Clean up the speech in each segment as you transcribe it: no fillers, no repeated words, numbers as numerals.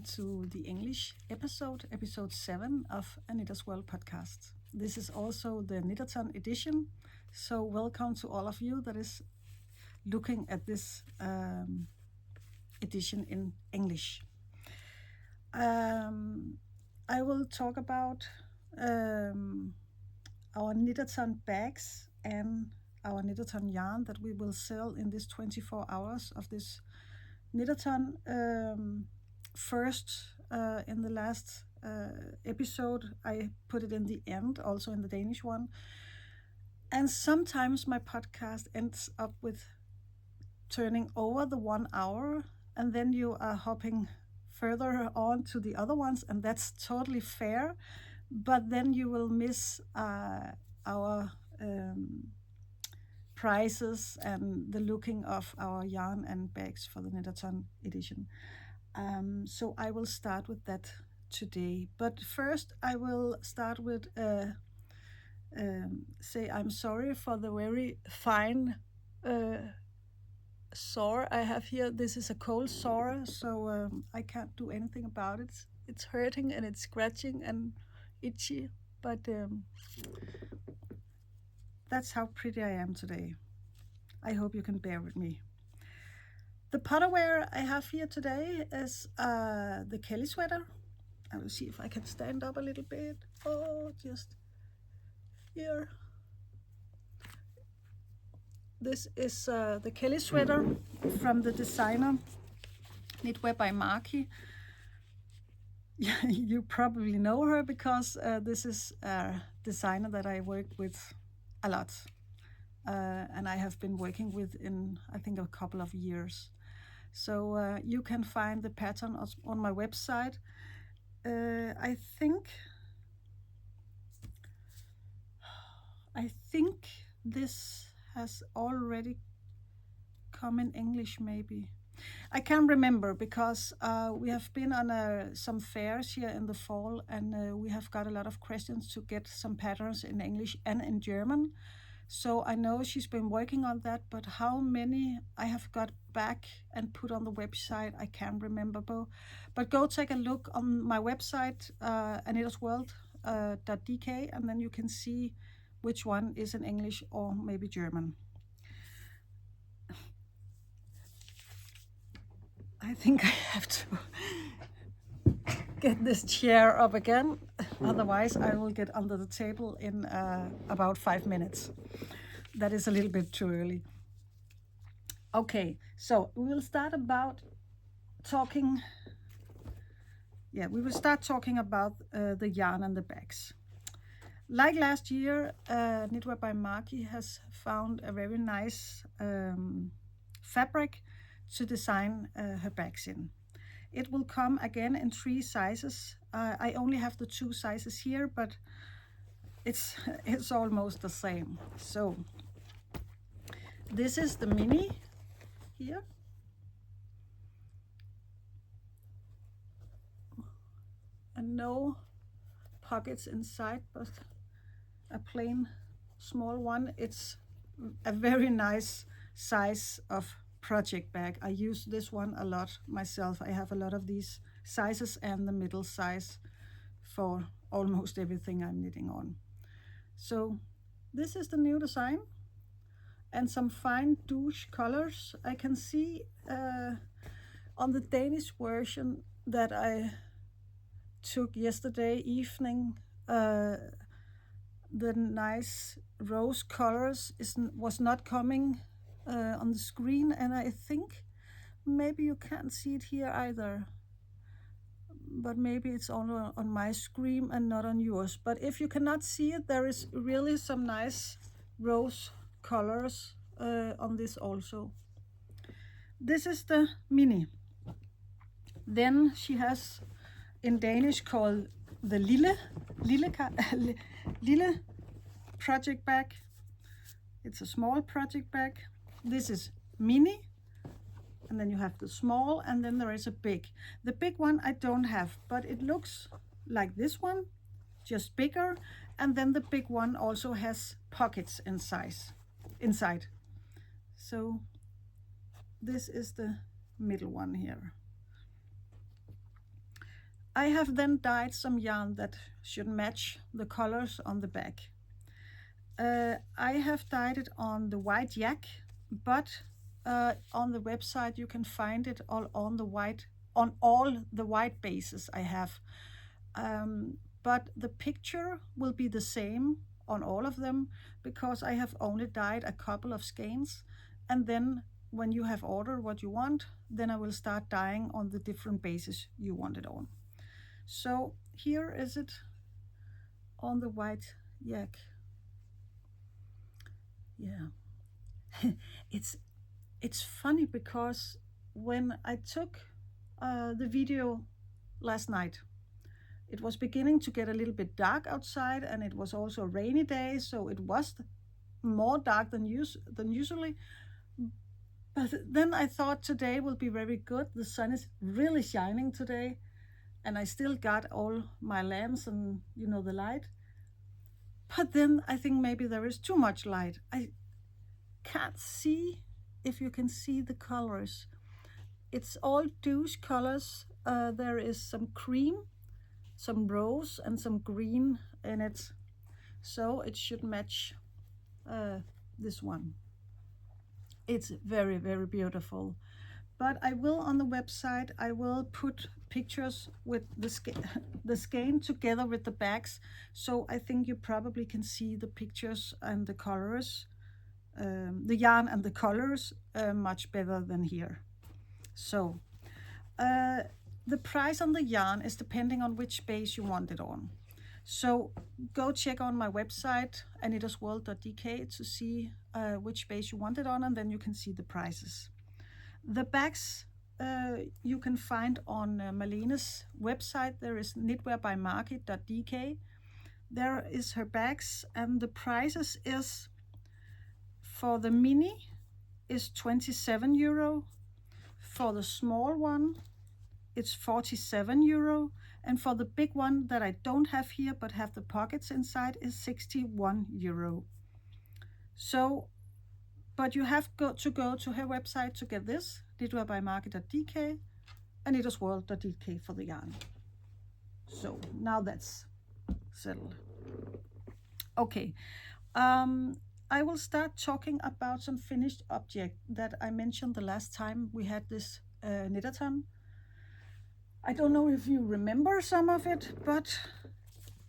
welcome to the English episode 7 of a Knitter's World podcast. This is also the Knitathon edition, so welcome to all of you that is looking at this edition in English. I will talk about our Knitathon bags and our Knitathon yarn that we will sell in this 24 hours of this Knitathon. First, in the last episode, I put it in the end, also in the Danish one. And sometimes my podcast ends up with turning over the 1 hour, and then you are hopping further on to the other ones, and that's totally fair. But then you will miss our prices and the looking of our yarn and bags for the Knitathon edition. So I will start with that today. But first I will start with say I'm sorry for the very fine sore I have here. This is a cold sore, so I can't do anything about it. It's hurting and it's scratching and itchy, but that's how pretty I am today. I hope you can bear with me. The potterware I have here today is the Kelly sweater. I will see if I can stand up a little bit. Oh, just here. This is the Kelly sweater from the designer Knitwear by Maki. You probably know her because this is a designer that I work with a lot. And I have been working with in, I think, a couple of years. So you can find the pattern on my website. I think this has already come in English, maybe. I can't remember because we have been on some fairs here in the fall, and we have got a lot of questions to get some patterns in English and in German. So I know she's been working on that, but how many I have got back and put on the website, I can't remember. But go take a look on my website, knittersworld.dk, and then you can see which one is in English or maybe German. I think I have to get this chair up again, otherwise I will get under the table in about 5 minutes. That is a little bit too early. Okay, so we will start talking about the yarn and the bags. Like last year, Knitwear by Maki has found a very nice fabric to design her bags in. It will come again in 3 sizes. I only have the 2 sizes here, but it's almost the same. So this is the mini here. And no pockets inside, but a plain small one. It's a very nice size of project bag. I use this one a lot myself. I have a lot of these sizes and the middle size for almost everything I'm knitting on. So this is the new design and some fine douche colors. I can see on the Danish version that I took yesterday evening, the nice rose colors was not coming on the screen, and I think maybe you can't see it here either, but maybe it's only on my screen and not on yours. But if you cannot see it, there is really some nice rose colors on this also. This is the mini. Then she has in Danish called the lille project bag. It's a small project bag. This is mini, and then you have the small, and then there is a big. The big one I don't have, but it looks like this one, just bigger, and then the big one also has pockets inside. So this is the middle one here. I have then dyed some yarn that should match the colors on the back. I have dyed it on the white yak, but on the website you can find it all on all the white bases I have. But the picture will be the same on all of them because I have only dyed a couple of skeins, and then when you have ordered what you want, then I will start dyeing on the different bases you want it on. So here is it on the white yak. Yeah. it's funny because when I took the video last night, it was beginning to get a little bit dark outside, and it was also a rainy day, so it was more dark than usually. But then I thought today will be very good. The sun is really shining today, and I still got all my lamps and the light. But then I think maybe there is too much light. I can't see if you can see the colors. It's all douche colors. There is some cream, some rose, and some green in it, so it should match this one. It's very, very beautiful. But I will, on the website, I will put pictures with the skein together with the bags, so I think you probably can see the pictures and the colors, the yarn and the colors much better than here. So the price on the yarn is depending on which base you want it on. So go check on my website, knitwear.dk, to see which base you want it on, and then you can see the prices. The bags you can find on Malene's website. There is Knitwear by Maki.dk. There is her bags, and the prices is for the mini is €27. For the small one, it's €47, and for the big one that I don't have here but have the pockets inside is €61. So, but you have to go to her website to get this, knitwearbymarket.dk and knitwear.dk for the yarn. So now that's settled. Okay, I will start talking about some finished object that I mentioned the last time we had this knitathon. I don't know if you remember some of it, but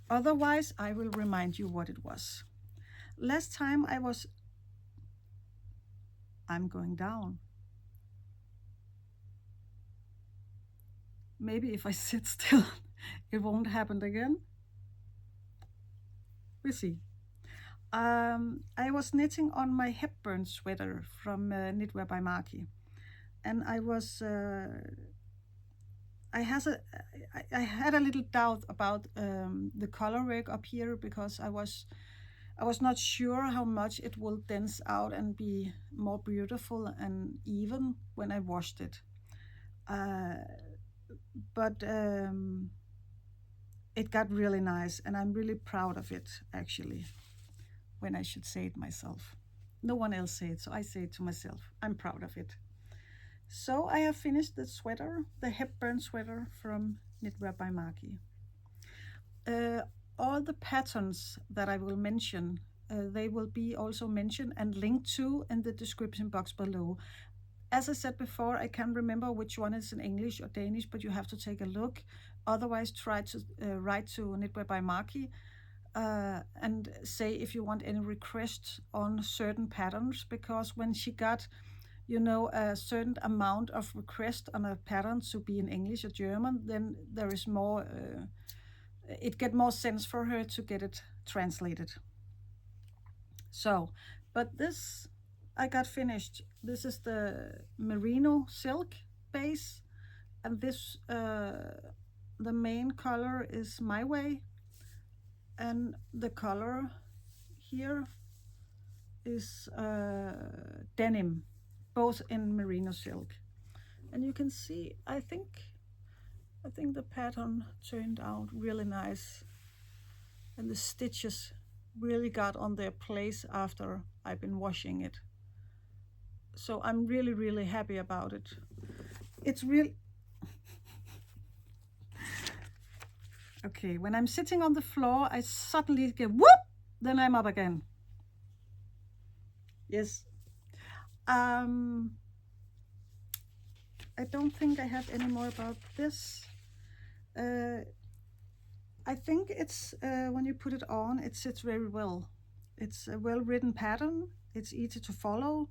otherwise I will remind you what it was. Last time I'm going down. Maybe if I sit still, it won't happen again. We'll see. I was knitting on my Hepburn sweater from Knitwear by Maki, and I had a little doubt about the color work up here because I was not sure how much it will dense out and be more beautiful and even when I washed it. But it got really nice, and I'm really proud of it, actually, when I should say it myself. No one else say it, so I say it to myself. I'm proud of it. So I have finished the sweater, the Hepburn sweater from Knitwear by Maki. All the patterns that I will mention, they will be also mentioned and linked to in the description box below. As I said before, I can't remember which one is in English or Danish, but you have to take a look. Otherwise, try to write to Knitwear by Maki and say if you want any requests on certain patterns, because when she got a certain amount of request on a pattern to be in English or German, then there is more, it get more sense for her to get it translated. So, but this I got finished. This is the merino silk base, and this the main color is My Way, and the color here is denim, both in merino silk. And you can see, I think the pattern turned out really nice, and the stitches really got on their place after I've been washing it. So I'm really, really happy about it. It's Okay, when I'm sitting on the floor, I suddenly get whoop, then I'm up again. Yes. I don't think I have any more about this. I think it's when you put it on, it sits very well. It's a well-written pattern. It's easy to follow.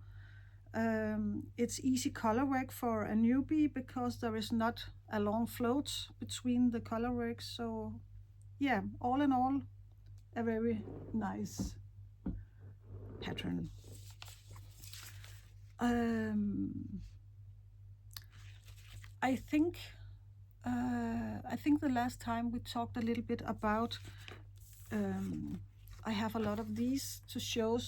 It's easy color work for a newbie because there is not a long float between the color work. So yeah, all in all, a very nice pattern. I think the last time we talked a little bit about I have a lot of these to show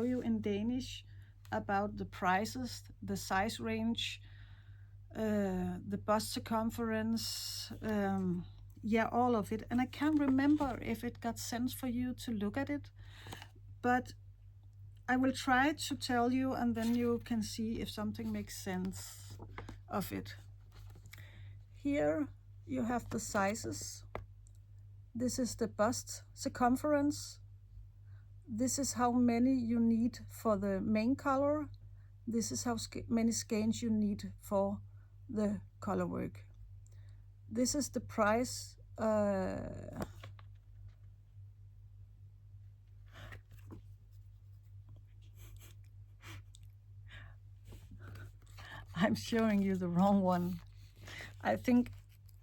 you in Danish about the prices, the size range, the bust circumference, yeah, all of it. And I can't remember if it got sent for you to look at it, but I will try to tell you, and then you can see if something makes sense of it. Here you have the sizes. This is the bust circumference. This is how many you need for the main color. This is how many skeins you need for the color work. This is the price. I'm showing you the wrong one. I think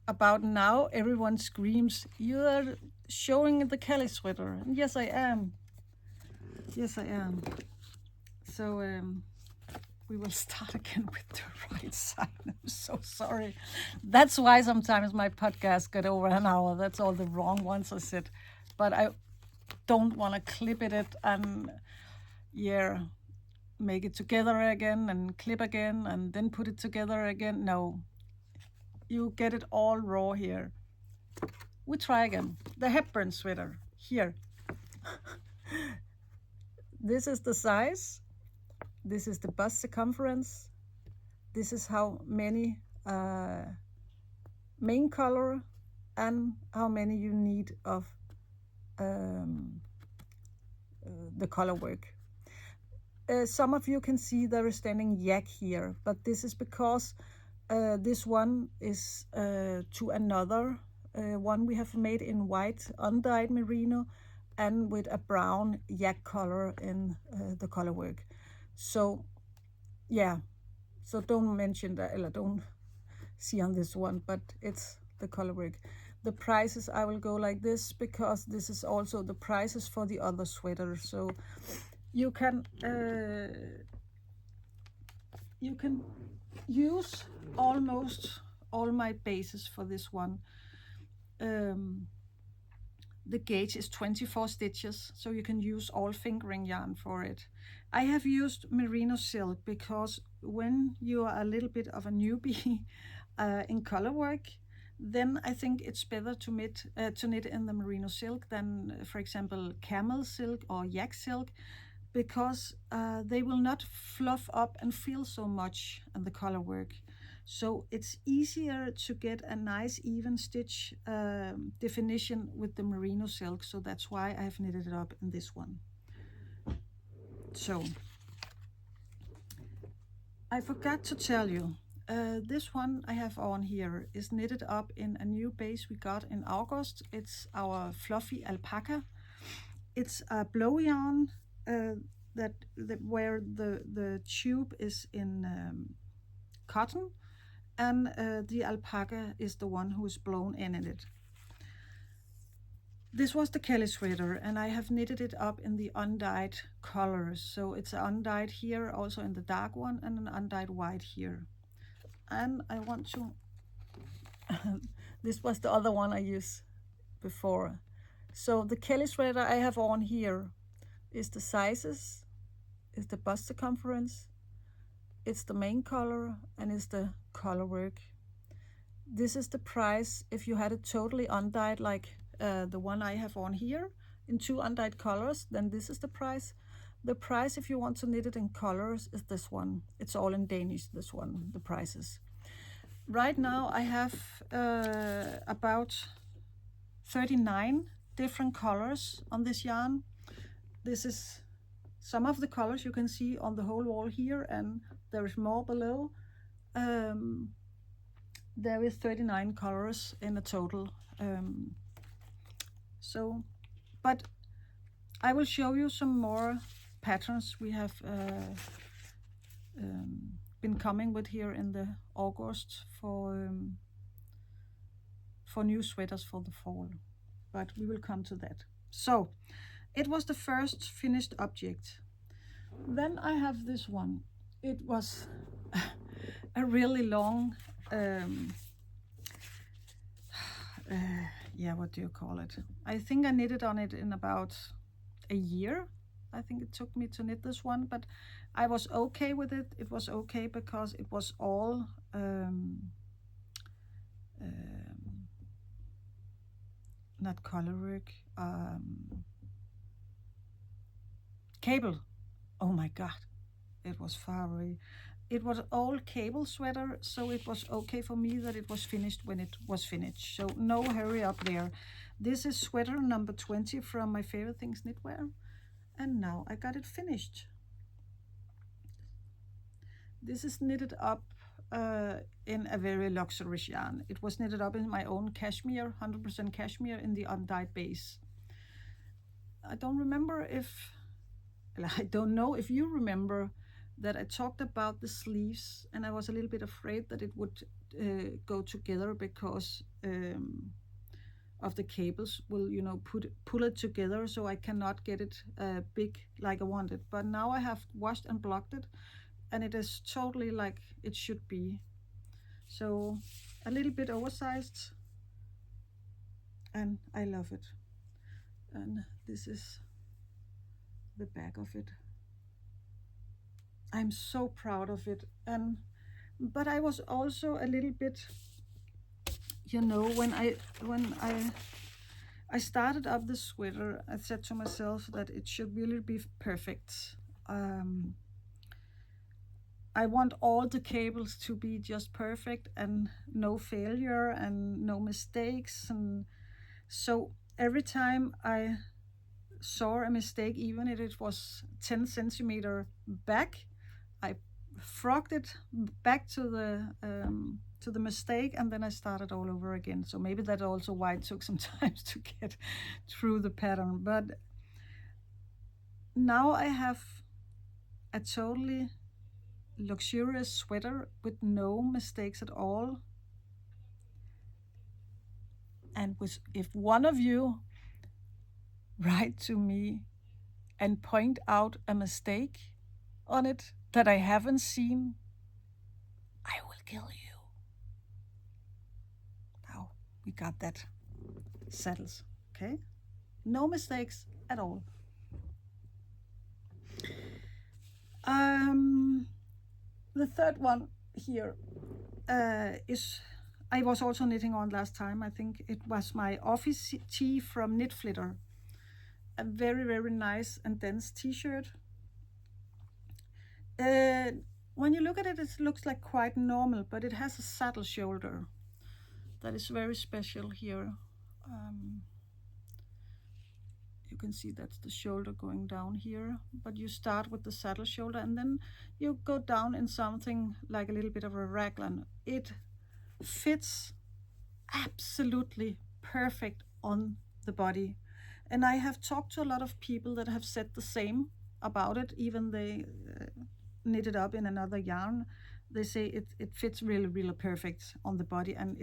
about now everyone screams, "You're showing the Kelly sweater." And yes, I am. Yes, I am. So we will start again with the right side. I'm so sorry. That's why sometimes my podcast got over an hour. That's all the wrong ones I said. But I don't want to clip it and yeah, make it together again and clip again and then put it together again. No, you get it all raw here. We try again. The Hepburn sweater here. This is the size. This is the bust circumference. This is how many main color and how many you need of the color work. Some of you can see there is standing yak here, but this is because this one is to another one we have made in white undyed merino and with a brown yak color in the color work. So yeah, so don't mention that, or don't see on this one, but it's the color work. The prices, I will go like this because this is also the prices for the other sweaters. So you can use almost all my bases for this one. The gauge is 24 stitches, so you can use all fingering yarn for it. I have used merino silk because when you are a little bit of a newbie in color work, then I think it's better to knit in the merino silk than, for example, camel silk or yak silk, because they will not fluff up and feel so much in the color work. So it's easier to get a nice even stitch definition with the merino silk. So that's why I have knitted it up in this one. So I forgot to tell you, this one I have on here is knitted up in a new base we got in August. It's our fluffy alpaca. It's a blow yarn where the tube is in cotton, and the alpaca is the one who is blown in it. This was the Kelly sweater, and I have knitted it up in the undyed colors. So it's undyed here, also in the dark one, and an undyed white here. And I want to, this was the other one I used before. So the Kelly sweater I have on here is the sizes, is the bust circumference, it's the main color, and it's the color work. This is the price if you had it totally undyed, like the one I have on here in 2 undyed colors, then this is the price. The price if you want to knit it in colors is this one. It's all in Danish, this one, the prices. Right now I have about 39 different colors on this yarn. This is some of the colors you can see on the whole wall here, and there is more below. There is 39 colors in a total. But I will show you some more patterns we have been coming with here in the August for new sweaters for the fall, but we will come to that. So it was the first finished object. Then I have this one. It was a really long yeah, what do you call it? I think I knitted on it in about a year. I think it took me to knit this one, but I was okay with it. It was okay because it was all not color work, cable. Oh my god, it was far away. It was all cable sweater, so it was okay for me that it was finished when it was finished. So no hurry up there. This is sweater number 20 from my favorite things Knitwear, and now I got it finished. This is knitted up in a very luxurious yarn. It was knitted up in my own cashmere, 100% cashmere in the undyed base. I don't know if you remember that I talked about the sleeves, and I was a little bit afraid that it would go together because of the cables will, you know, pull it together, so I cannot get it big like I wanted. But now I have washed and blocked it, and it is totally like it should be. So a little bit oversized, and I love it. And this is the back of it. I'm so proud of it. But I was also a little bit, you know, when I started up the sweater, I said to myself that it should really be perfect. I want all the cables to be just perfect and no failure and no mistakes. And so every time I saw a mistake, even if it was 10 centimeter back, I frogged it back to the mistake, and then I started all over again. So maybe that's also why it took some time to get through the pattern. But now I have a totally luxurious sweater with no mistakes at all. And if one of you write to me and point out a mistake on it that I haven't seen, I will kill you. Now we got that settled, okay? No mistakes at all. The third one here is, I was also knitting on last time. I think it was my office tee from Knitflitter. A very, very nice and dense t-shirt. When you look at it, it looks like quite normal, but it has a saddle shoulder that is very special here. You can see that's the shoulder going down here, but you start with the saddle shoulder and then you go down in something like a little bit of a raglan. It fits absolutely perfect on the body. And I have talked to a lot of people that have said the same about it, even they knit it up in another yarn. They say it fits really, really perfect on the body, and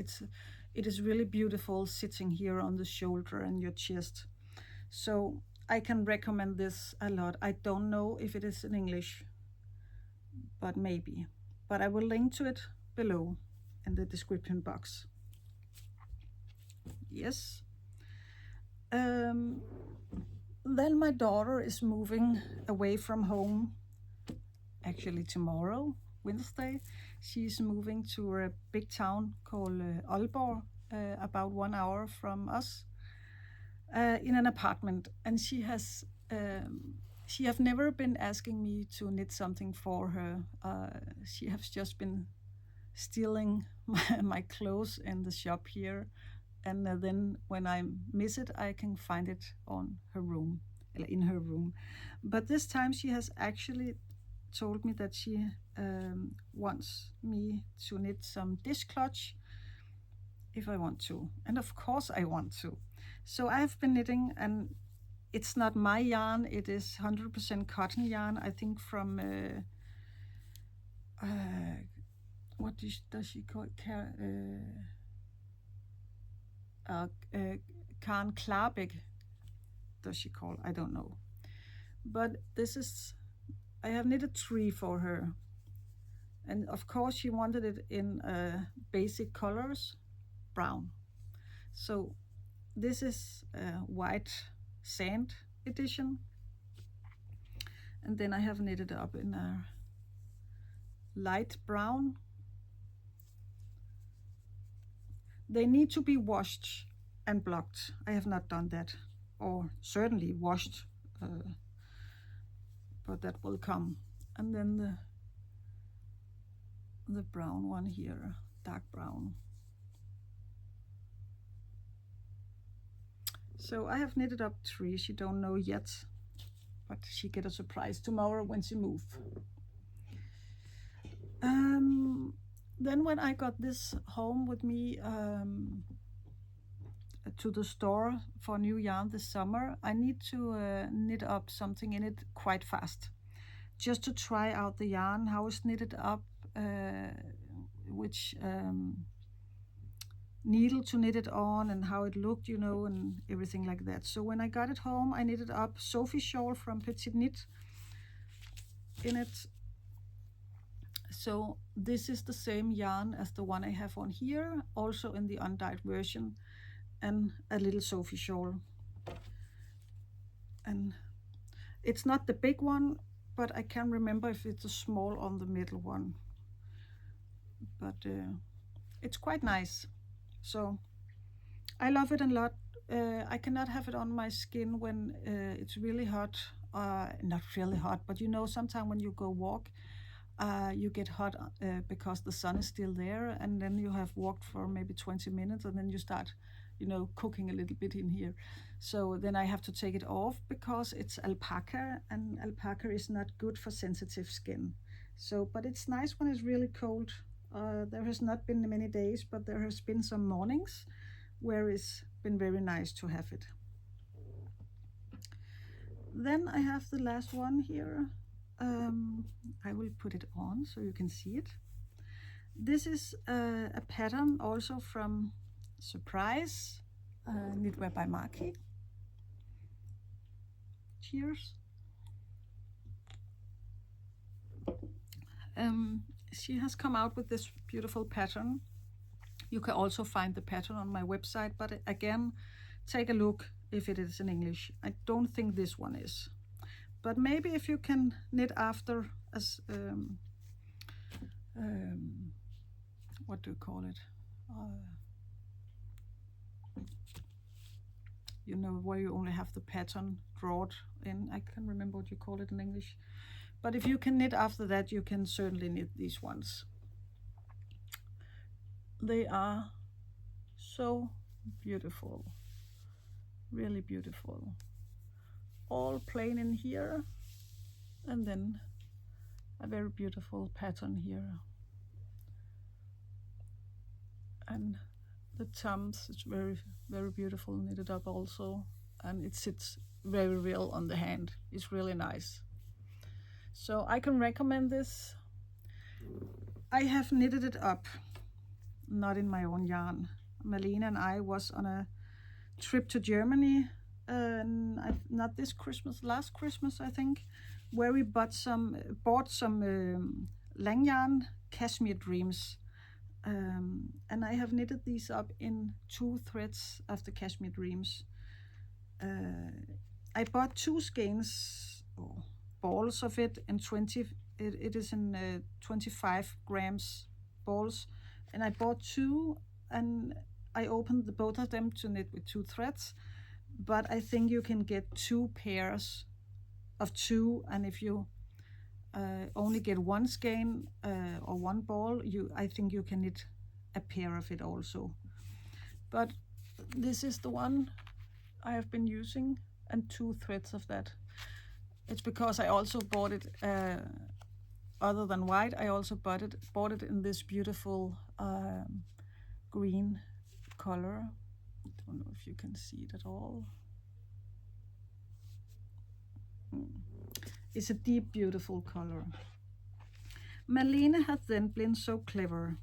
it is really beautiful sitting here on the shoulder and your chest. So I can recommend this a lot. I don't know if it is in English, but maybe. But I will link to it below in the description box. Yes. Then my daughter is moving away from home. Actually tomorrow, Wednesday, she's moving to a big town called Aalborg, about 1 hour from us, in an apartment. And she have never been asking me to knit something for her. She has just been stealing my clothes in the shop here and then when I miss it, I can find it on her room, in her room. But this time she has actually told me that she wants me to knit some dishcloth if I want to, and of course I want to. So I have been knitting, and it's not my yarn, it is 100% cotton yarn, I think from what does she call it? Karen Klarbeck, does she call? I don't know. But this is, I have knitted 3 for her. And of course she wanted it in basic colors, brown. So this is a white sand edition. And then I have knitted up in a light brown. They need to be washed and blocked. I have not done that, or certainly washed, but that will come. And then the brown one here, dark brown. So I have knitted up 3. She don't know yet, but she get a surprise tomorrow when she move. Then when I got this home with me to the store for new yarn this summer, I need to knit up something in it quite fast, just to try out the yarn, how it's knitted up, which needle to knit it on, and how it looked, you know, and everything like that. So when I got it home, I knitted up Sophie Shawl from PetiteKnit in it. So this is the same yarn as the one I have on here, also in the undyed version, and a little Sophie shawl. And it's not the big one, but I can't remember if it's a small on the middle one. But it's quite nice. So I love it a lot. I cannot have it on my skin when it's really hot. Not really hot, but you know, sometimes when you go walk, you get hot because the sun is still there, and then you have walked for maybe 20 minutes, and then you start, you know, cooking a little bit in here. So then I have to take it off because it's alpaca, and alpaca is not good for sensitive skin. So, but it's nice when it's really cold. There has not been many days, but there has been some mornings where it's been very nice to have it. Then I have the last one here. I will put it on so you can see it. This is a pattern also from Surprise, Knitwear by Maki. Cheers. She has come out with this beautiful pattern. You can also find the pattern on my website, but again, take a look if it is in English. I don't think this one is. But maybe if you can knit after, as what do you call it? You know, where you only have the pattern drawn in. I can't remember what you call it in English. But if you can knit after that, you can certainly knit these ones. They are so beautiful, really beautiful. All plain in here, and then a very beautiful pattern here. And the thumbs is very, very beautiful, knitted up also, and it sits very real on the hand. It's really nice. So I can recommend this. I have knitted it up, not in my own yarn. Lene and I was on a trip to Germany, not this Christmas, last Christmas I think, where we bought some Linjer cashmere dreams, and I have knitted these up in 2 threads of the cashmere dreams. I bought 2 skeins, or balls of it, and it is in 25 grams balls, and I bought 2, and I opened both of them to knit with 2 threads. But I think you can get 2 pairs of 2, and if you only get 1 skein or 1 ball, I think you can knit a pair of it also. But This is the one I have been using, and 2 threads of that. It's because I also bought it, other than white, I also bought it in this beautiful green color. I don't know if you can see it at all. It's a deep, beautiful color. Lene has then been so clever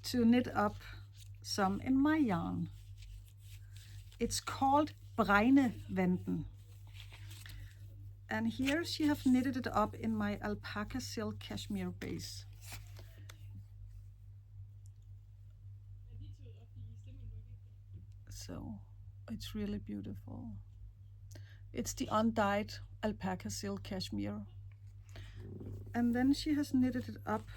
to knit up some in my yarn. It's called Bregne vanten. And here she have knitted it up in my alpaca silk cashmere base. So it's really beautiful. It's the undyed alpaca silk cashmere. And then she has knitted it up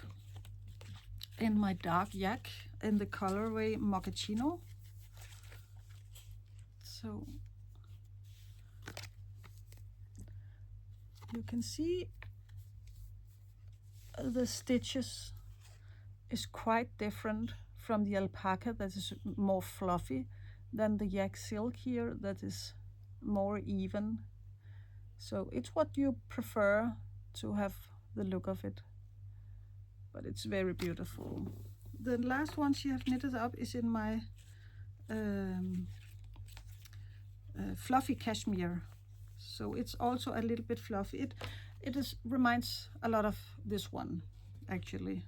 in my dark yak in the colorway mochaccino. So you can see the stitches is quite different from the alpaca that is more fluffy than the yak silk here that is more even. So it's what you prefer to have the look of it, but it's very beautiful. The last one she have knitted up is in my fluffy cashmere, so it's also a little bit fluffy. It reminds a lot of this one actually,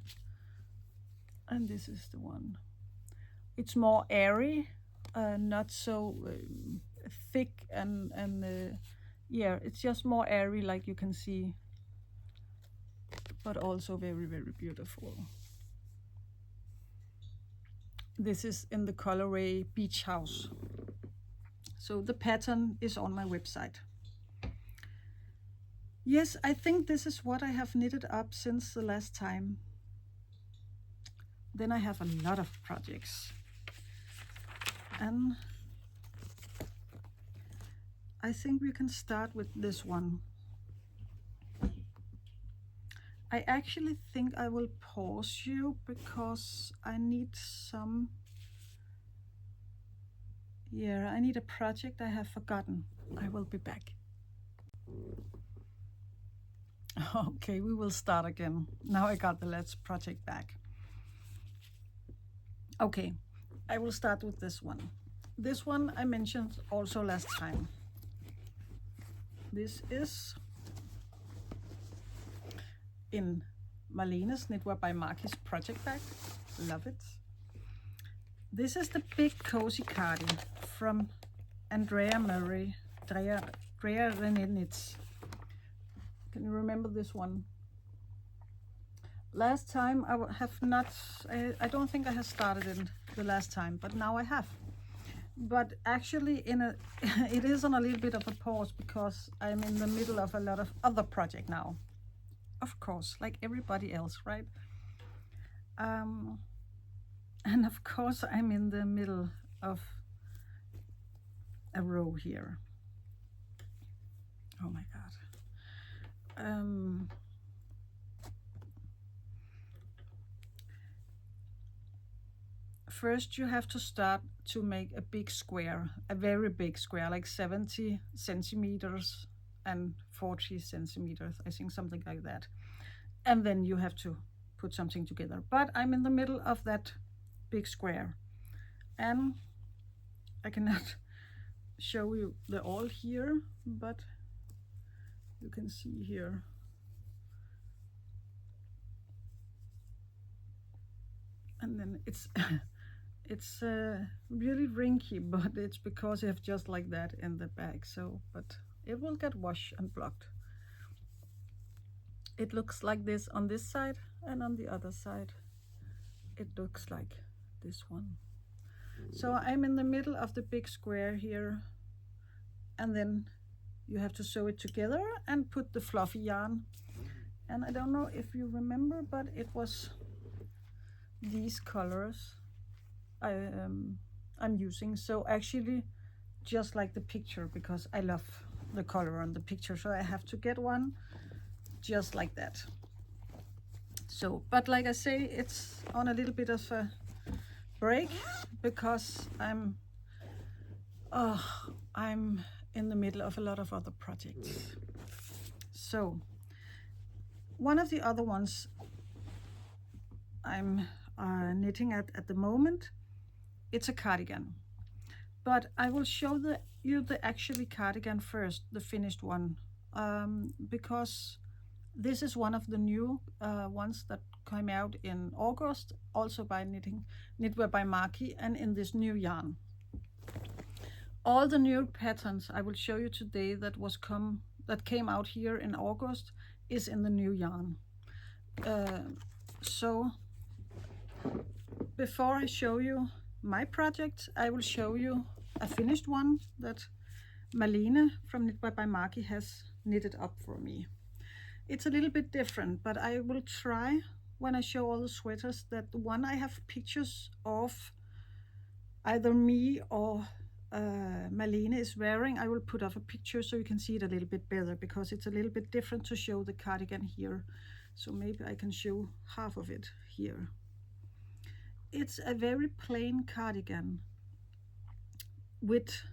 and this is the one. It's more airy, not so thick, and yeah, it's just more airy, like you can see, but also very, very beautiful. This is in the colorway Beach House. So the pattern is on my website. Yes, I think this is what I have knitted up since the last time. Then I have a lot of projects. And I think we can start with this one. I actually think I will pause you because I need some, yeah, I need a project I have forgotten. I will be back. Okay, we will start again. Now I got the Let's project back. Okay, I will start with this one. This one I mentioned also last time. This is in Marlene's Knitwear by Maki's project bag. Love it. This is the big cozy cardi from Drea Renee knits. Can you remember this one? Last time I have not, I don't think I have started it the last time, but now I have. But actually it is on a little bit of a pause because I'm in the middle of a lot of other project now. Of course, like everybody else, right? And of course I'm in the middle of a row here. Oh my God. First you have to start to make a big square, a very big square, like 70 centimeters and 40 centimeters, I think, something like that. And then you have to put something together. But I'm in the middle of that big square, and I cannot show you the all here, but you can see here. And then it's it's really wrinkly, but it's because I have just like that in the bag. So, but it will get washed and blocked. It looks like this on this side, and on the other side it looks like this one. So I'm in the middle of the big square here, and then you have to sew it together and put the fluffy yarn. And I don't know if you remember, but it was these colors I'm using. So actually just like the picture, because I love the color on the picture, so I have to get one just like that. So, but like I say, it's on a little bit of a break because I'm in the middle of a lot of other projects. So one of the other ones I'm knitting at the moment, it's a cardigan. But I will show you the actually cardigan first, the finished one, because this is one of the new ones that came out in August, also by Knitwear by Maki, and in this new yarn. All the new patterns I will show you today that came out here in August is in the new yarn. So before I show you my project, I will show you a finished one that Lene from Knitwear by Maki has knitted up for me. It's a little bit different, but I will try when I show all the sweaters that the one I have pictures of either me or Lene is wearing, I will put up a picture so you can see it a little bit better, because it's a little bit different to show the cardigan here. So maybe I can show half of it here. It's a very plain cardigan with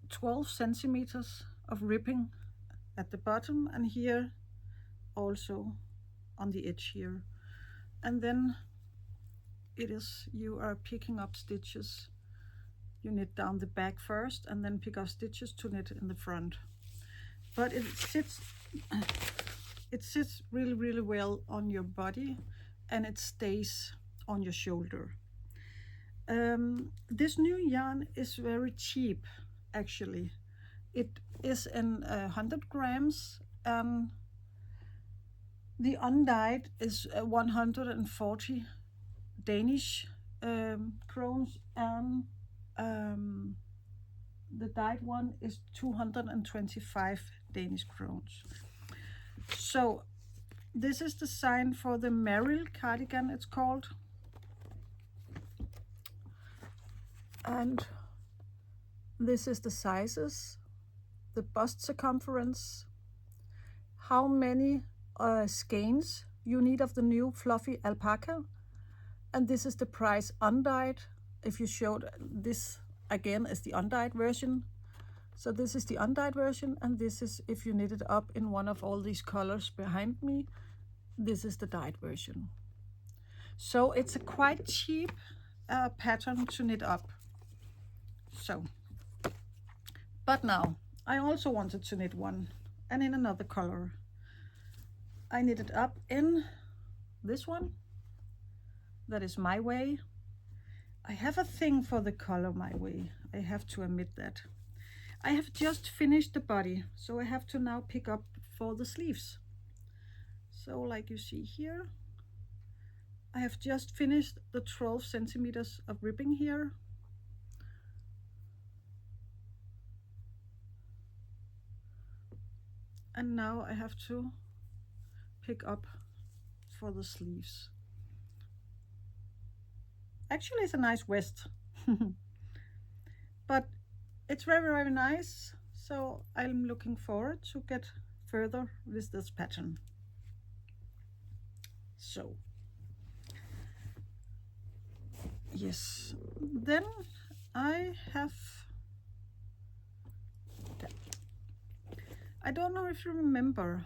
12 centimeters of ripping at the bottom, and here also on the edge here. And then you are picking up stitches. You knit down the back first and then pick up stitches to knit in the front. But it sits really, really well on your body, and it stays on your shoulder. This new yarn is very cheap, actually. It is in 100 grams. The undyed is 140 Danish krones, and the dyed one is 225 Danish krones. So this is designed for the Meryl cardigan, it's called. And this is the sizes, the bust circumference, how many skeins you need of the new fluffy alpaca, and this is the price undyed. If you showed this again as the undyed version. So this is the undyed version, and this is if you knit it up in one of all these colors behind me. This is the dyed version. So it's a quite cheap pattern to knit up. So, but now I also wanted to knit one, and in another color. I knitted up in this one. That is My Way. I have a thing for the color My Way. I have to admit that. I have just finished the body, so I have to now pick up for the sleeves. So like you see here, I have just finished the 12 centimeters of ribbing here. And now I have to pick up for the sleeves. Actually, it's a nice vest, but it's very, very nice. So I'm looking forward to get further with this pattern. So yes, then I don't know if you remember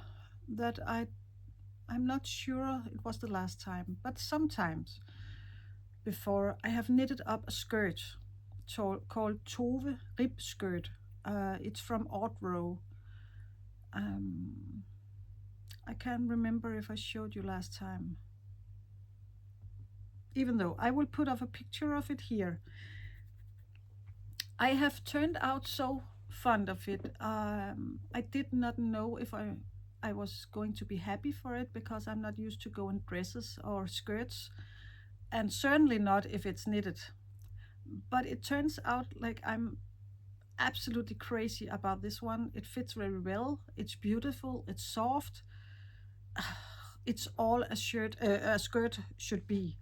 that I'm not sure it was the last time, but sometimes before I have knitted up a skirt called Tove Rib Skirt. It's from Audrey. I can't remember if I showed you last time. Even though I will put up a picture of it here. I have turned out so fond of it. I did not know if I was going to be happy for it, because I'm not used to go in dresses or skirts, and certainly not if it's knitted. But it turns out like I'm absolutely crazy about this one. It fits very well. It's beautiful. It's soft. It's all a skirt should be.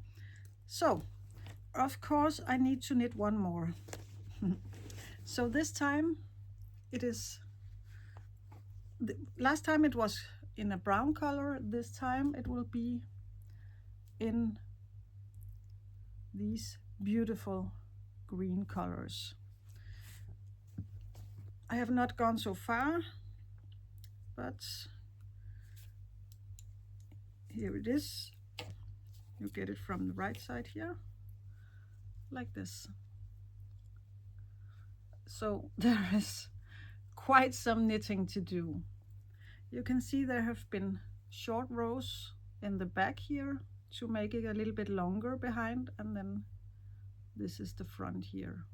So, of course, I need to knit one more. So this time it is. Last time it was in a brown color. This time it will be in these beautiful green colors. I have not gone so far, but here it is. You get it from the right side here, like this. So there is quite some knitting to do. You can see there have been short rows in the back here to make it a little bit longer behind, and then this is the front here.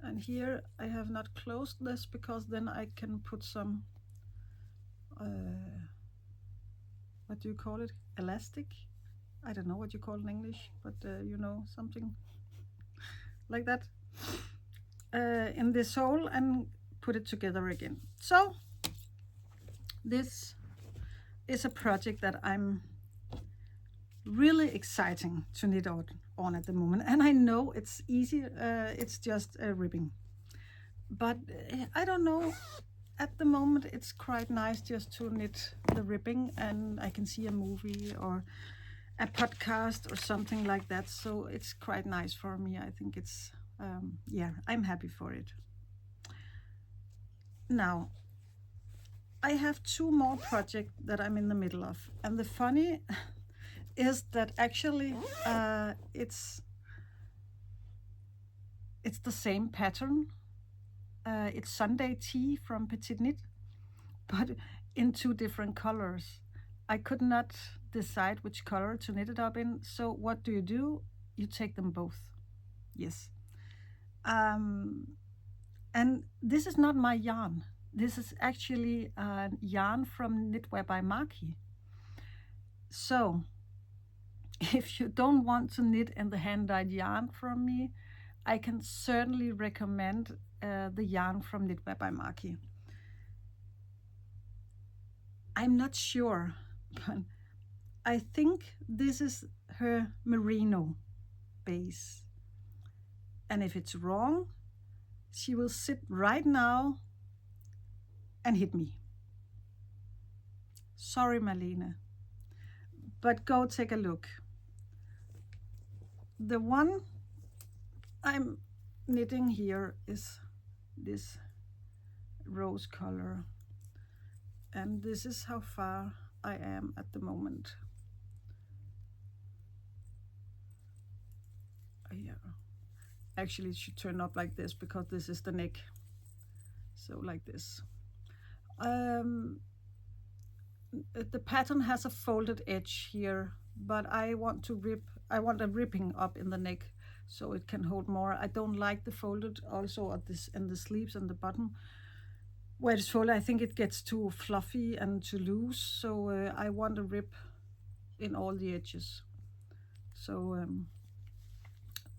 And here I have not closed this because then I can put some what do you call it? Elastic? I don't know what you call it in English, but you know, something like that in this hole and put it together again. So this is a project that I'm really exciting to knit on at the moment, and I know it's easy, it's just ribbing, but I don't know, at the moment it's quite nice just to knit the ribbing, and I can see a movie or a podcast or something like that, so it's quite nice for me. I think it's yeah, I'm happy for it. Now I have 2 more projects that I'm in the middle of, and the funny is that actually it's the same pattern. It's Sundat Tee from PetiteKnit, but in 2 different colors. I could not decide which color to knit it up in, so what do? You take them both. Yes. And this is not my yarn. This is actually a yarn from Knitwear by Maki. So if you don't want to knit in the hand-dyed yarn from me, I can certainly recommend the yarn from Knitwear by Maki. I'm not sure, but I think this is her merino base. And if it's wrong, she will sit right now and hit me. Sorry, Lene, but go take a look. The one I'm knitting here is this rose color, and this is how far I am at the moment. Yeah, actually it should turn up like this because this is the neck, so like this. The pattern has a folded edge here, but I want a ripping up in the neck so it can hold more. I don't like the folded also at this in the sleeves and the bottom where it's folded. I think it gets too fluffy and too loose, so I want a rip in all the edges. So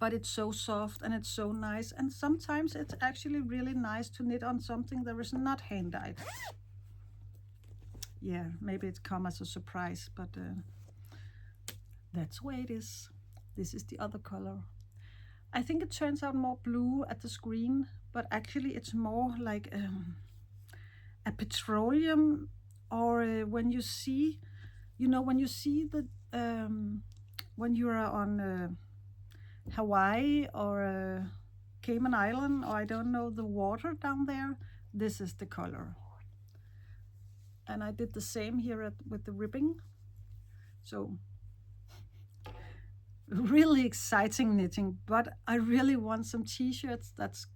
but it's so soft and it's so nice, and sometimes it's actually really nice to knit on something that is not hand-dyed. Yeah, maybe it come as a surprise, but that's the way it is. This is the other color. I think it turns out more blue at the screen, but actually it's more like a petroleum, or when you see, you know, when you see the when you are on Hawaii or Cayman Island, or I don't know, the water down there, this is the color. And I did the same here with the ribbing. So really exciting knitting, but I really want some t-shirts that's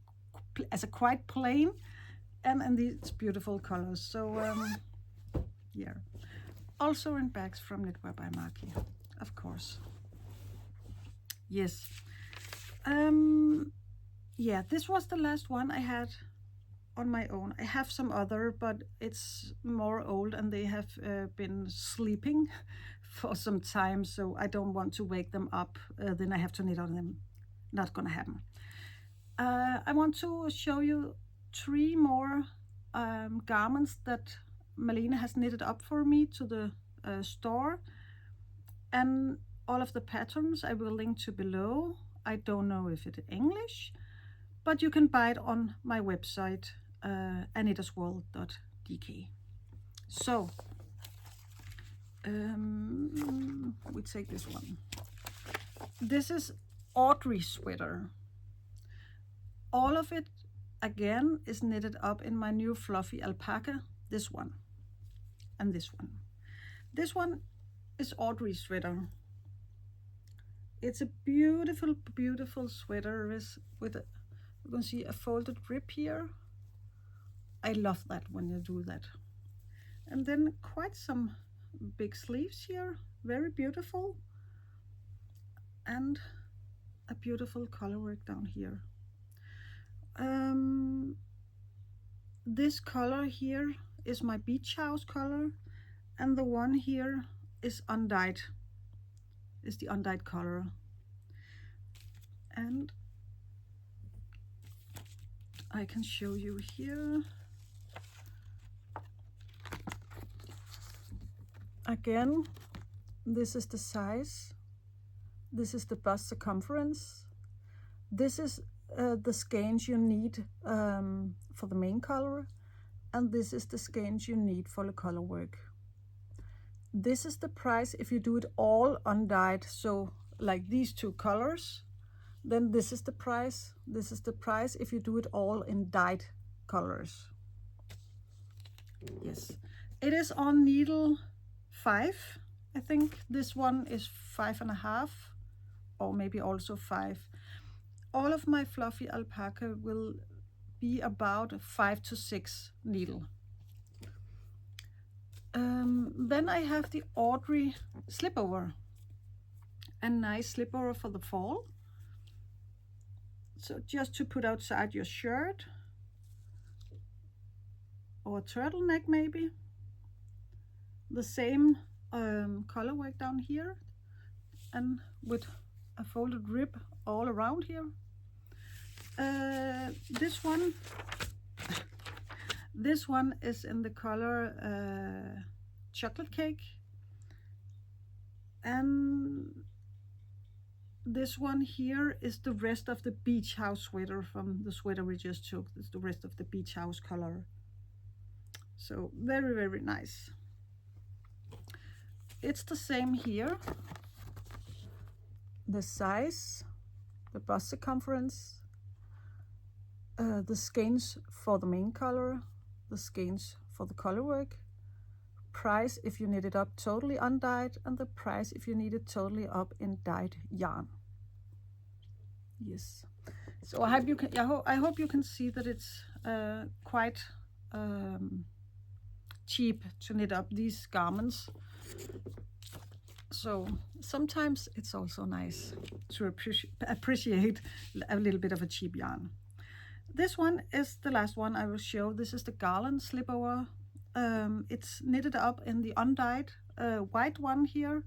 as a quite plain and these beautiful colors. So yeah, also in bags from Knitwear by Maki, of course. Yes. Yeah, this was the last one I had on my own. I have some other, but it's more old and they have been sleeping for some time, so I don't want to wake them up. Then I have to knit on them. Not gonna happen. I want to show you 3 more garments that Lene has knitted up for me to the store, and all of the patterns I will link to below. I don't know if it's English, but you can buy it on my website, knittersworld.dk. So We take this one. This is Audrey sweater. All of it again is knitted up in my new fluffy alpaca. This one and this one. This one is Audrey sweater. It's a beautiful, beautiful sweater with a, you can see a folded rib here. I love that when you do that. And then quite some big sleeves here, very beautiful. And a beautiful colorwork down here. This color here is my beach house color, and the one here is undyed, is the undyed color. And I can show you here. Again, this is the size. This is the bust circumference. This is the skeins you need for the main color, and this is the skeins you need for the color work. This is the price if you do it all undyed, so like these two colors, then this is the price. This is the price if you do it all in dyed colors. Yes, it is on needle 5. I think this one is 5.5, or maybe also 5. All of my fluffy alpaca will be about 5 to 6 needle. Then I have the Audrey slipover, a nice slipover for the fall. So just to put outside your shirt or a turtleneck maybe. The same colorwork down here, and with a folded rib all around here. This one is in the color chocolate cake, and this one here is the rest of the beach house sweater from the sweater we just took. It's the rest of the beach house color. So very, very nice. It's the same here. The size, the bust circumference, the skeins for the main color, the skeins for the color work, price if you knit it up totally undyed, and the price if you knit it totally up in dyed yarn. Yes. So I hope you can see that it's quite cheap to knit up these garments. So sometimes it's also nice to appreciate a little bit of a cheap yarn. This one is the last one I will show. This is the Garland slipover. It's knitted up in the undyed white one here.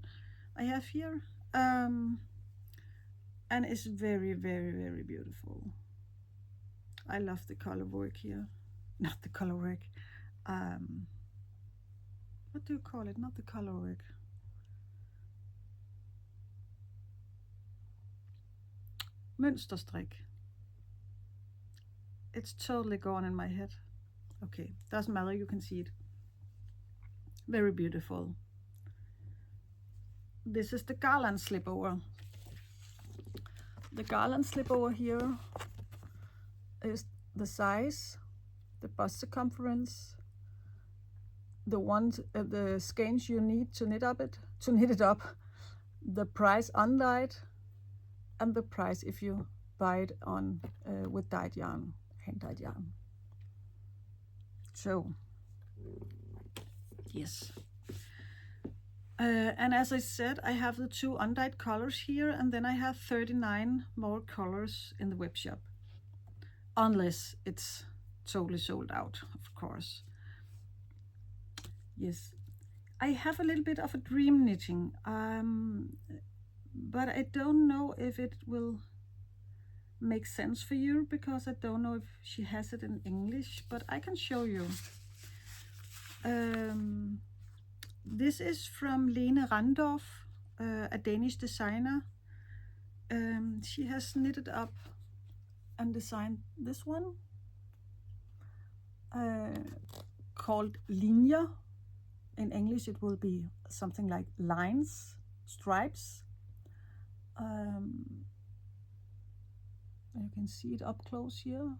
I have here. And it's very, very, very beautiful. I love the color work here. Not the color work. What do you call it? Not the color work. Mønsterstrik. It's totally gone in my head. Okay, doesn't matter, you can see it. Very beautiful. This is the Garland slipover. The Garland slipover here is the size, the bust circumference, the skeins you need to knit it up, the price undyed, and the price if you buy it on with dyed yarn, hand dyed yarn. So yes, and as I said, I have the 2 undyed colors here, and then I have 39 more colors in the web shop, unless it's totally sold out, of course. Yes, I have a little bit of a dream knitting, but I don't know if it will make sense for you, because I don't know if she has it in English, but I can show you. This is from Lene Randorff, a Danish designer. She has knitted up and designed this one called Linjer. in English it will be something like lines, stripes. You can see it up close here.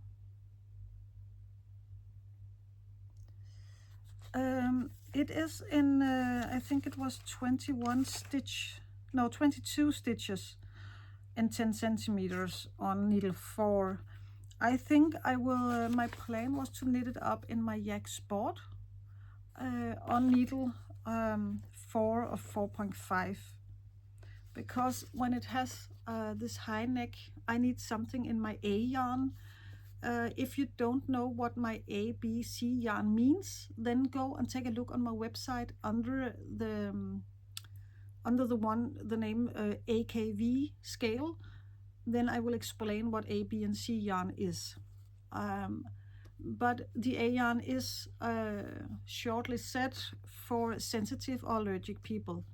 It is in, I think it was 22 stitches in 10 centimeters on needle 4. I think I will, my plan was to knit it up in my yak sport on needle 4 or 4.5, because when it has this high neck, I need something in my A yarn. If you don't know what my ABC yarn means, then go and take a look on my website under the name AKV scale. Then I will explain what A, B, and C yarn is. But the A yarn is shortly set for sensitive or allergic people.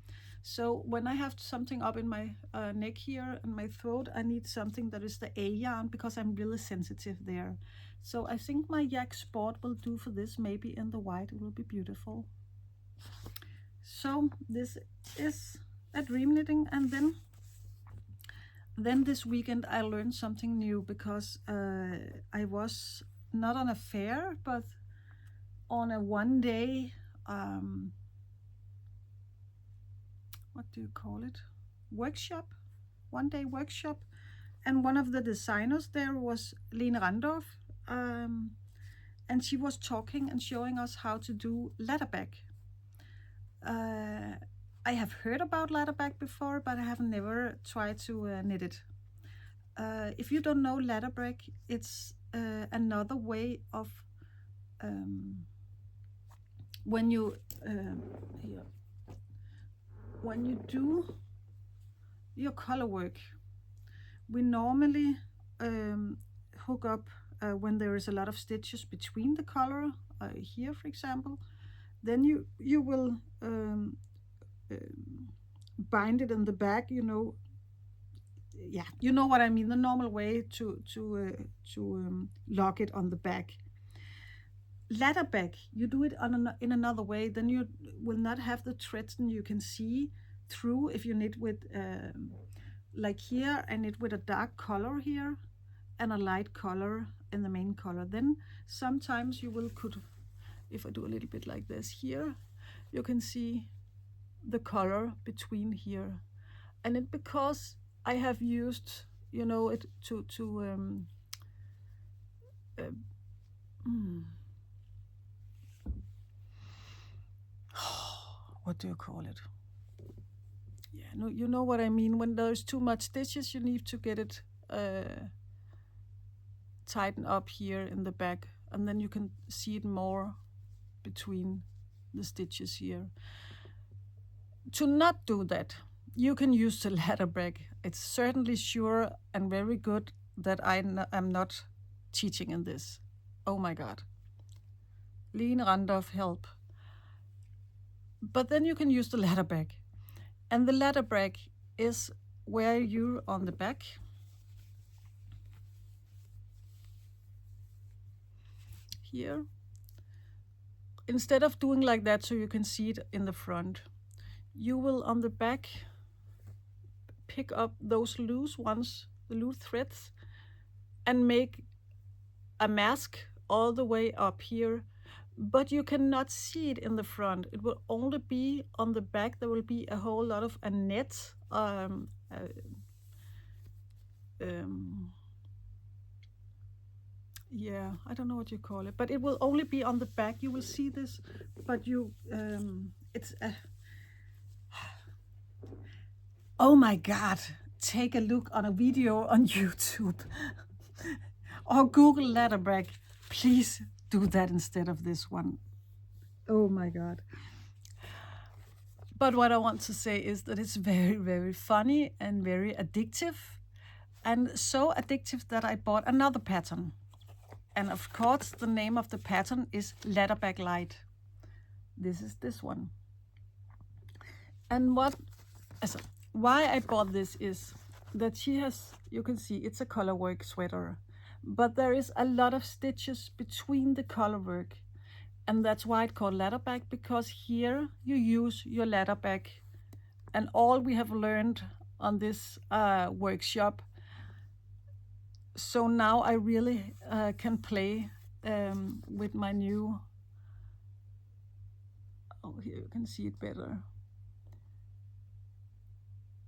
So when I have something up in my neck here and my throat, I need something that is the A yarn because I'm really sensitive there. So I think my yak sport will do for this, maybe in the white, it will be beautiful. So this is a dream knitting, and then this weekend I learned something new, because I was not on a fair, but on a one-day what do you call it? Workshop, one-day workshop, and one of the designers there was Lene Randorff, and she was talking and showing us how to do ladderback. I have heard about ladderback before, but I have never tried to knit it. If you don't know ladderback, it's another way of when you do your color work. We normally hook up when there is a lot of stitches between the color, here for example, then you will bind it in the back, you know. Yeah, you know what I mean, the normal way to lock it on the back. Ladderback, you do it in another way, then you will not have the threads and you can see through. If you knit with like here, I knit with a dark color here and a light color in the main color, then sometimes you could, if I do a little bit like this here, you can see the color between here. And it, because I have used, you know, it what do you call it? Yeah, no, you know what I mean. When there's too much stitches, you need to get it tightened up here in the back, and then you can see it more between the stitches here. To not do that, you can use the ladderback. It's certainly sure and very good that I'm not teaching in this. Oh my God. Lene Randorff, help. But then you can use the ladderback. And the ladderback is where you're on the back. Here. Instead of doing like that so you can see it in the front, you will on the back pick up those loose ones, the loose threads, and make a mask all the way up here, but you cannot see it in the front. It will only be on the back. There will be a whole lot of a net, yeah, I don't know what you call it, but it will only be on the back. You will see this, but you, it's a, oh my God, take a look on a video on YouTube or Google ladderback. Please do that instead of this one. Oh my God. But what I want to say is that it's very, very funny and very addictive, and so addictive that I bought another pattern. And of course, the name of the pattern is Ladderback Light. This is this one. And why I bought this is that she has, you can see it's a colorwork sweater, but there is a lot of stitches between the colorwork. And that's why it's called Ladderback, because here you use your ladderback. And all we have learned on this workshop, so now I really can play with my new, oh, here you can see it better.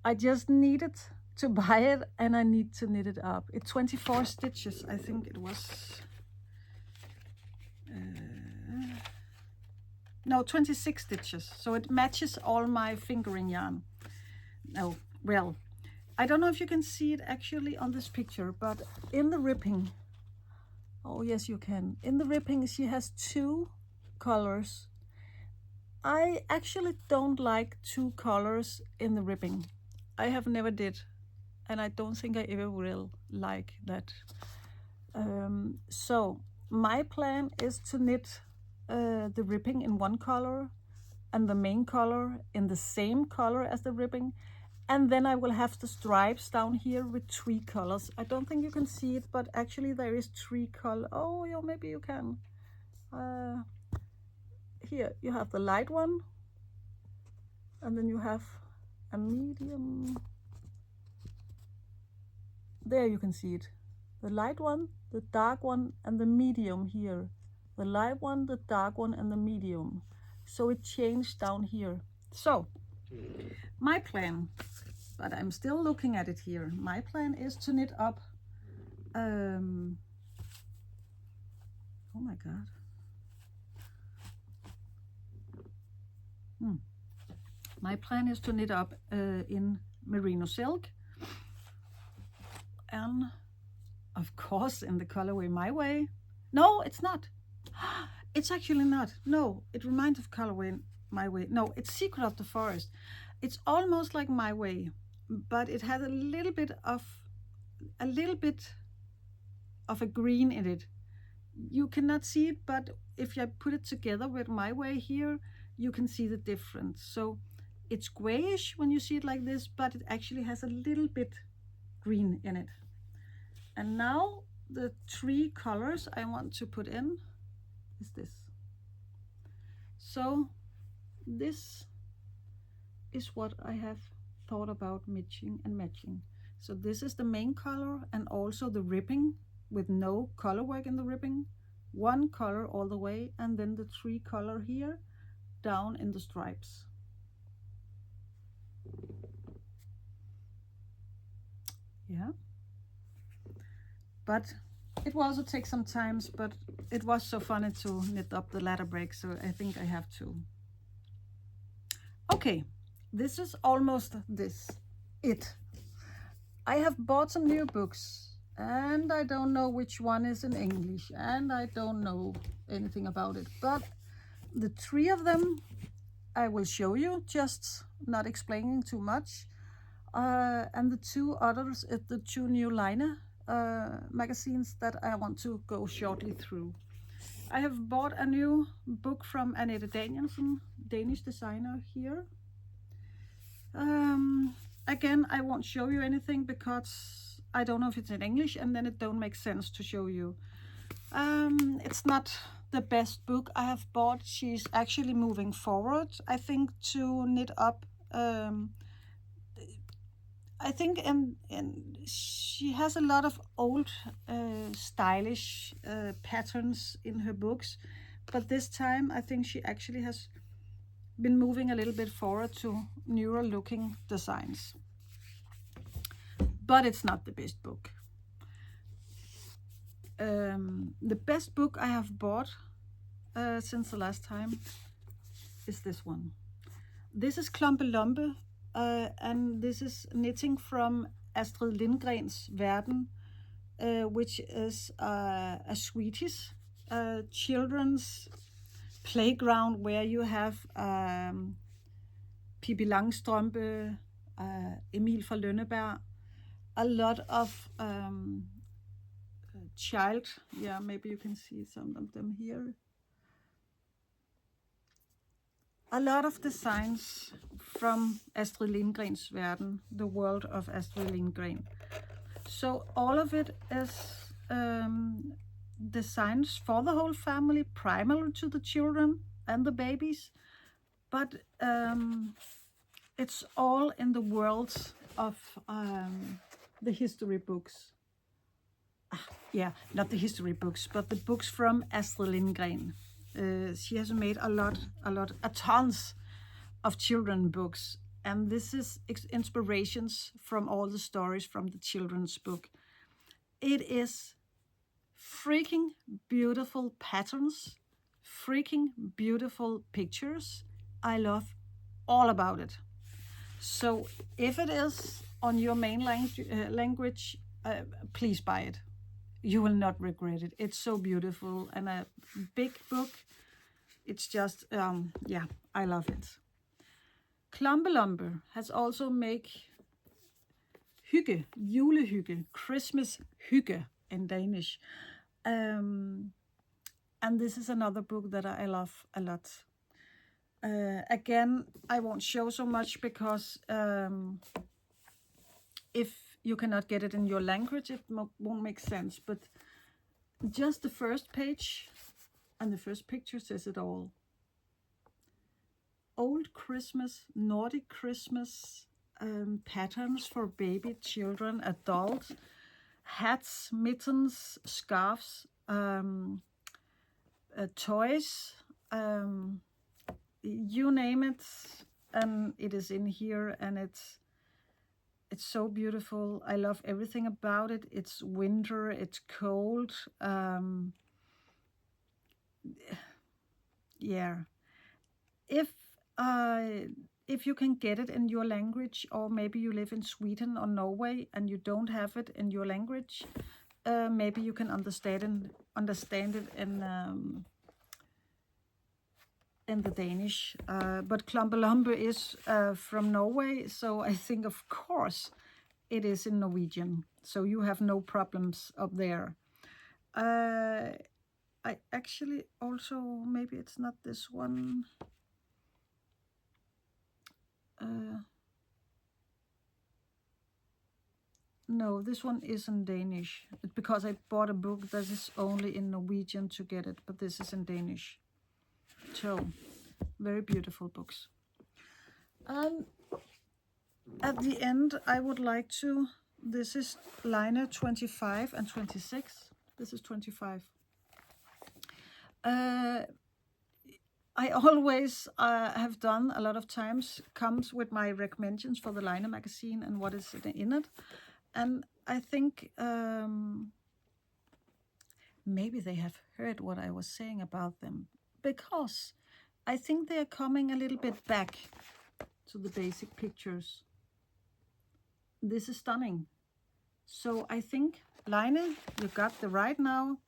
I just needed to buy it and I need to knit it up. It's 24 stitches, I think it was. No, 26 stitches, so it matches all my fingering yarn. Oh, well, I don't know if you can see it actually on this picture, but in the ripping, oh yes you can. In the ripping she has 2 colors. I actually don't like 2 colors in the ripping. I have never did, and I don't think I ever will like that. So my plan is to knit the ripping in 1 color and the main color in the same color as the ripping, and then I will have the stripes down here with 3 colors. I don't think you can see it, but actually there is 3 colors. Oh yeah, maybe you can. Here you have the light one, and then you have a medium. There you can see it. The light one, the dark one, and the medium here. The light one, the dark one, and the medium. So it changed down here. So my plan, but I'm still looking at it here. My plan is to knit up, oh my God. My plan is to knit up in merino silk, and of course in the colorway My Way. No, it's not. It's actually not. No, it reminds of colorway My Way. No, it's Secret of the Forest. It's almost like My Way, but it has a little bit of a green in it. You cannot see it, but if I put it together with My Way here, you can see the difference. So it's grayish when you see it like this, but it actually has a little bit green in it. And now the 3 colors I want to put in is this. So this is what I have thought about mixing and matching. So this is the main color and also the ripping with no color work in the ripping. 1 color all the way, and then the 3 color here down in the stripes. Yeah. But it will also take some time, but it was so funny to knit up the Ladderback, so I think I have to. Okay, this is almost it. I have bought some new books, and I don't know which one is in English, and I don't know anything about it, but the 3 of them I will show you, just not explaining too much. And the 2 others is the 2 new Lene magazines that I want to go shortly through. I have bought a new book from Annette Danielsen, Danish designer here. Again, I won't show you anything because I don't know if it's in English, and then it don't make sense to show you. It's not the best book I have bought. She's actually moving forward, I think, to knit up. I think she has a lot of old stylish patterns in her books, but this time I think she actually has been moving a little bit forward to newer looking designs. But it's not the best book. The best book I have bought since the last time is this one. This is Klompe Lompe, and this is knitting from Astrid Lindgren's Verden, which is a Swedish children's playground where you have Pippi Langstrømpe, Emil fra Lønneberg, a lot of child, yeah, maybe you can see some of them here. A lot of designs from Astrid Lindgren's Verden, the world of Astrid Lindgren. So all of it is designs for the whole family, primarily to the children and the babies, but it's all in the world of the history books. Yeah, not the history books, but the books from Astrid Lindgren. She has made a tons of children books, and this is inspirations from all the stories from the children's book. It is freaking beautiful patterns, freaking beautiful pictures. I love all about it. So if it is on your main language, please buy it. You will not regret it. It's so beautiful and a big book. It's just, yeah, I love it. Klommelombe has also made hygge, julehygge, Christmas hygge in Danish. And this is another book that I love a lot. Again, I won't show so much because if you cannot get it in your language, it won't make sense. But just the first page and the first picture says it all. Old Christmas, Nordic Christmas, patterns for baby, children, adults, hats, mittens, scarves, toys, you name it, and it is in here, and it's so beautiful. I love everything about it. It's winter, it's cold. Yeah. If you can get it in your language, or maybe you live in Sweden or Norway and you don't have it in your language, maybe you can understand it in the Danish. But Klommelombe is from Norway, so I think of course it is in Norwegian. So you have no problems up there. I actually also, maybe it's not this one. No, this one is in Danish. It's because I bought a book that is only in Norwegian to get it, but this is in Danish. So, very beautiful books. At the end, I would like to, this is Lene 25 and 26. This is 25. I always have done a lot of times, comes with my recommendations for the Lene magazine and what is in it. And I think maybe they have heard what I was saying about them, because I think they are coming a little bit back to the basic pictures. This is stunning. So I think, Lene, you got the right now.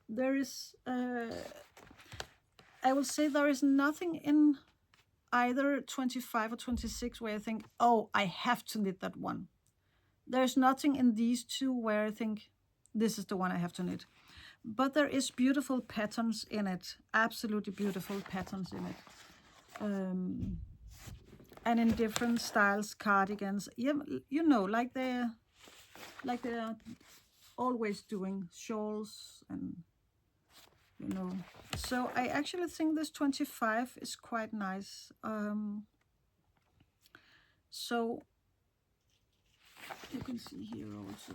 There is, I will say there is nothing in either 25 or 26 where I think, oh, I have to knit that one. There's nothing in these two where I think this is the one I have to knit. But there is beautiful patterns in it, absolutely beautiful patterns in it. And in different styles, cardigans, you know, like they're always doing shawls and, you know. So I actually think this 25 is quite nice. So you can see here also.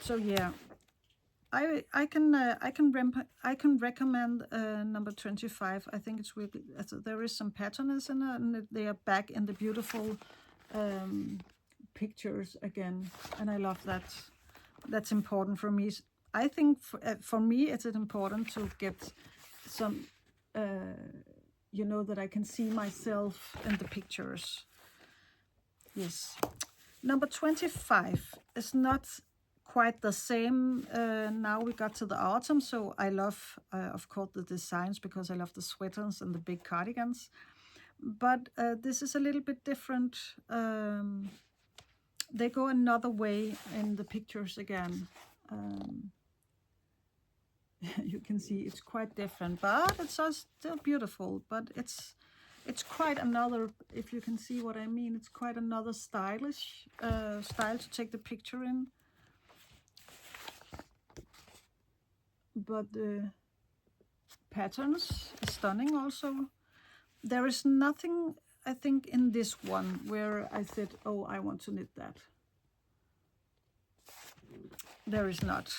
So yeah, I can recommend number 25. I think it's really, there is some patterns in it, and they are back in the beautiful pictures again, and I love that. That's important for me. I think for me it's important to get some, you know, that I can see myself in the pictures. Yes. Number 25 is not quite the same. Now we got to the autumn, so I love, of course, the designs, because I love the sweaters and the big cardigans. But this is a little bit different. They go another way in the pictures again. You can see it's quite different, but it's still beautiful. But it's It's quite another, if you can see what I mean, it's quite another stylish style to take the picture in. But the patterns are stunning also. There is nothing, I think, in this one where I said, oh, I want to knit that. There is not.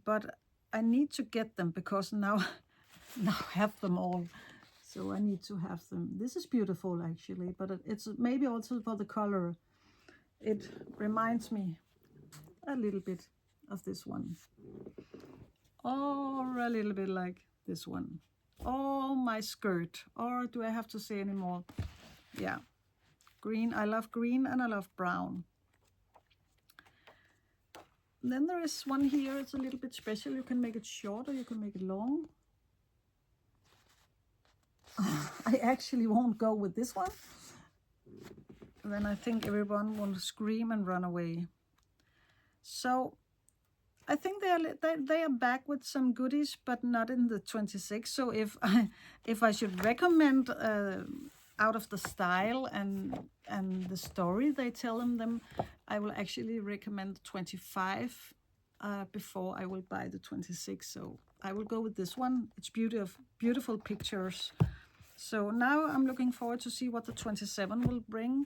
But I need to get them because now I have them all. So I need to have them. This is beautiful actually, but it's maybe also for the color. It reminds me a little bit of this one. Or a little bit like this one. Oh, my skirt. Or do I have to say any more? Yeah. Green. I love green and I love brown. And then there is one here. It's a little bit special. You can make it short or you can make it long. I actually won't go with this one. Then I think everyone will scream and run away. So I think they are back with some goodies, but not in the 26. So if I should recommend out of the style and the story they tell them, I will actually recommend 25 before I will buy the 26. So I will go with this one. It's beautiful pictures. So now I'm looking forward to see what the 27 will bring.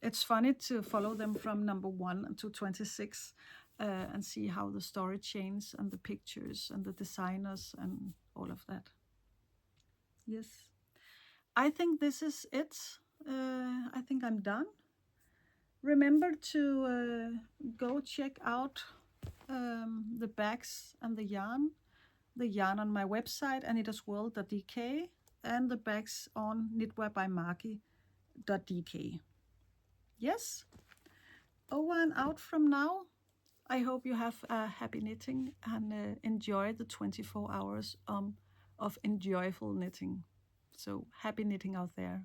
It's funny to follow them from number 1 to 26 and see how the story changes and the pictures and the designers and all of that. Yes, I think this is it. I think I'm done. Remember to go check out the bags and the yarn. The yarn on my website, knitwear.dk, and the bags on Knitwear by Maki.dk. Yes, over and out from now. I hope you have a happy knitting and enjoy the 24 hours of enjoyable knitting. So happy knitting out there.